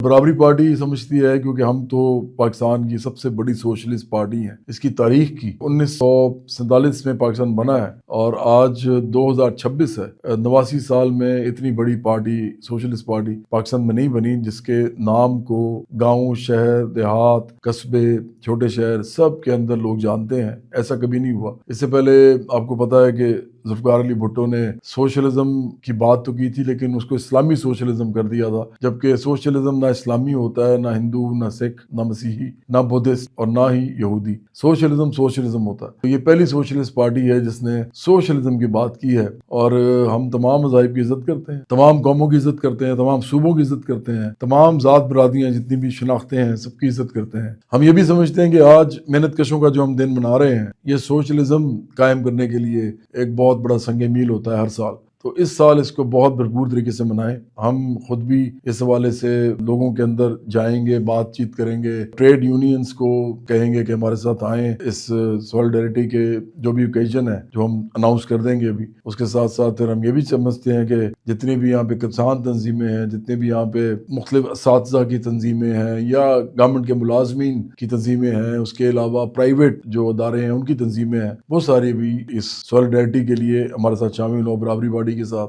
برابری پارٹی سمجھتی ہے کیونکہ ہم تو پاکستان کی سب سے بڑی سوشلسٹ پارٹی ہیں۔ اس کی تاریخ کی 1947 میں پاکستان بنا ہے اور آج 2026 ہے۔ 89 سال میں اتنی بڑی پارٹی، سوشلسٹ پارٹی پاکستان میں نہیں بنی جس کے نام کو گاؤں، شہر، دیہات، قصبے، چھوٹے شہر سب کے اندر لوگ جانتے ہیں۔ ایسا کبھی نہیں ہوا۔ اس سے پہلے آپ کو پتا ہے کہ ذوالفقار علی بھٹو نے سوشلزم کی بات تو کی تھی لیکن اس کو اسلامی سوشلزم کر دیا تھا، جبکہ سوشلزم نہ اسلامی ہوتا ہے، نہ ہندو، نہ سکھ، نہ مسیحی، نہ بدھسٹ اور نہ ہی یہودی۔ سوشلزم ہوتا ہے۔ تو یہ پہلی سوشلسٹ پارٹی ہے جس نے سوشلزم کی بات کی ہے، اور ہم تمام مذاہب کی عزت کرتے ہیں، تمام قوموں کی عزت کرتے ہیں، تمام صوبوں کی عزت کرتے ہیں، تمام ذات برادریاں جتنی بھی شناختیں ہیں سب کی عزت کرتے ہیں۔ ہم یہ بھی سمجھتے ہیں کہ آج محنت کشوں کا جو ہم دن منا رہے ہیں یہ سوشلزم قائم کرنے کے لیے ایک بہت بڑا سنگ میل ہوتا ہے ہر سال۔ تو اس سال اس کو بہت بھرپور طریقے سے منائیں۔ ہم خود بھی اس حوالے سے لوگوں کے اندر جائیں گے، بات چیت کریں گے، ٹریڈ یونینز کو کہیں گے کہ ہمارے ساتھ آئیں۔ اس سولیڈیرٹی کے جو بھی اوکیزن ہے جو ہم اناؤنس کر دیں گے ابھی، اس کے ساتھ ساتھ پھر ہم یہ بھی سمجھتے ہیں کہ جتنی بھی یہاں پہ کسان تنظیمیں ہیں، جتنے بھی یہاں پہ مختلف اساتذہ کی تنظیمیں ہیں یا گورنمنٹ کے ملازمین کی تنظیمیں ہیں، اس کے علاوہ پرائیویٹ جو ادارے ہیں ان کی تنظیمیں ہیں، وہ ساری بھی اس سولیڈیرٹی کے لیے ہمارے ساتھ شامل ہوں برابری پارٹی کے ساتھ۔